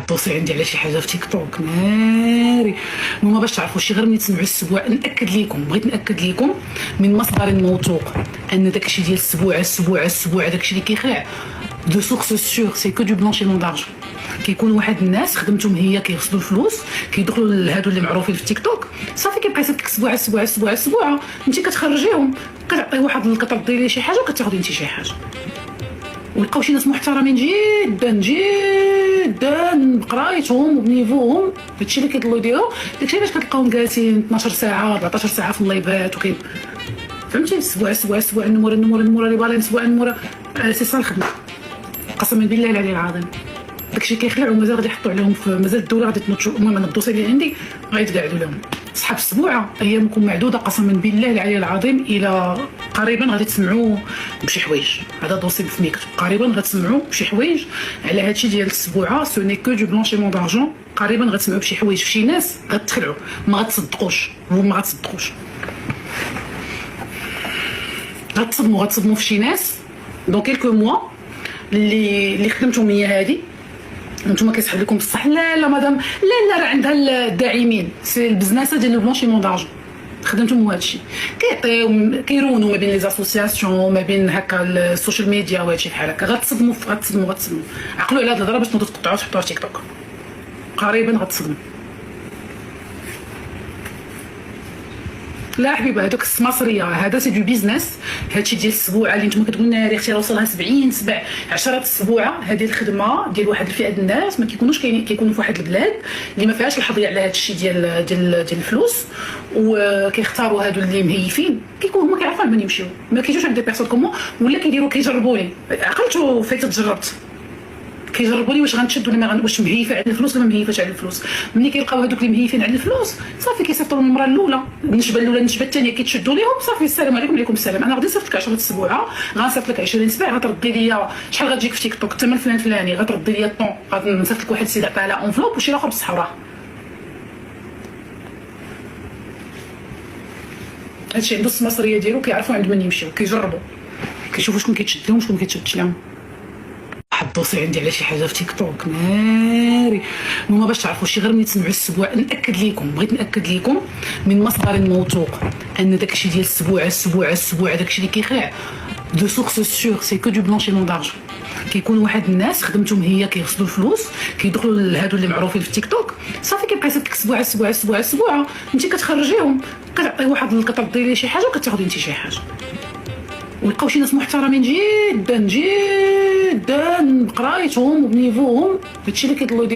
الدوسي عندي على شي حاجه في تيك توك ناري. نوما باش تعرفوا شي غير ملي تسمعوا السبوع، بغيت ناكد لكم من مصدر موثوق ان داكشي ديال السبوع داكشي اللي كيخلع دو سورس سور سي كو دو بلانشيمون دارجون. كيكون واحد الناس خدمتهم هي كيغسلوا الفلوس، كيدخلوا لهادو اللي معروفين في تيك توك، صافي كيبقى يصيفط لك سبوعه انت كتخرجيهم، كتعطيه واحد كتردي ليه شي حاجه وكتاخدي انت شي حاجه. ولقاو شي ناس محترمين جدا بقرايتهم وبنيفوهم، هادشي اللي كيضلوا يديروا، داكشي علاش كتلقاهم جالسين 12 ساعه 14 ساعه في اللايفات فهمتي. سبوع نمور لي بالين سبوع نمور سي صا الخدمه قسما بالله العلي العظيم. داكشي كيخلع ومازال غادي يحطوا عليهم مازال الدوله غادي تنوض. المهم انا الدوسي اللي عندي غيتقاعدوا لهم صحاب السبوعه، ايامكم معدوده قسما بالله العلي العظيم. الى قريبا غادي تسمعوا بشي حوايج، هذا دوسي في ميكتو، قريبا غتسمعوا بشي حوايج على هادشي ديال السبوعه. سو ني كو دو بلانشيمون دارجون. قريبا غتسمعوا بشي حوايج في شي ناس غتخلعوا، ما غتصدقوش غتصدموا في شي ناس دون كيلكو موا اللي خدمتهم هي هادي. نتوما كيسحب لكم بصح لا مدام لا راه عندها الداعمين سي البزناسه ديال البلانشيمون دارجون. خدمتهم هو هادشي كيعطيو كيرونوا ما بين لي زاسوسياسيون ما بين هكا السوشيال ميديا وهادشي بحال هكا. غتصدموا عقلوا على هاد الهضره باش تنوضوا تقطعوا تحطوها في تيك توك. قريبا غتصدموا. لا حبيبه هذوك السماسريه هذا سي دو بيزنس. هادشي ديال السبوعه اللي نتوما كتقول ناري اختي راه وصلها 70 10 السبوعه، هذه الخدمه ديال واحد الفئه ديال الناس ما كيكونوش كيكونوا في واحد البلاد اللي ما فيهاش الحظيه على هادشي ديال الفلوس، وكيختاروا هادو اللي مهيفين كيكونوا هما كيعرفوا من يمشيو، ما كيجيوش عند دي بيرسون كومون ولا كيديروا كيجربوا لي عقلتو فايت تجربت كيجربوا لي واش غنشد ولا ما واش مهيفه على الفلوس ولا ما مهيفاش على الفلوس. ملي كيلقاو هذوك اللي مهيفين على الفلوس صافي كيصيفطوا المراه الاولى، النشبه الاولى النشبه الثانيه كيتشدوا ليهم صافي السلام عليكم وعليكم السلام. انا غادي نصيفط لك 10 السبوعه، غنصيفط لك 20 سبع، غتردي لي شحال غتجيك في تيك توك الثمن الفلاني، غتردي لي الطون، غنصيفط لك واحد السيد عطاها على انفلوب وشي الاخر بصح وراه. هادشي عنده السماسريه ديالو، كيعرفوا عند من يمشيو، كيجربوا كيشوفوا شكون كيتشد لهم شكون ما كيتشدش لهم. الدوسي عندي على شي حاجه في تيك توك ناري. نوما باش تعرفوا شي غير ملي تسمعوا السبوع، بغيت ناكد لكم من مصدر موثوق ان داكشي ديال السبوع داكشي اللي كيخلع دو سورس سور سي كو دو بلانشيمون دارجون. كيكون واحد الناس خدمتهم هي كيغسلوا الفلوس، كيدخلوا لهادو اللي معروفين في تيك توك، صافي كيبقى يصيفط لك سبوعه انت كتخرجيهم، كتعطيه واحد كتردي ليه شي حاجه وكتاخدي انت شي حاجه. ولقاو شي ناس محترمين جدا بقرايتهم وبنيفوهم، هادشي اللي كيضلوا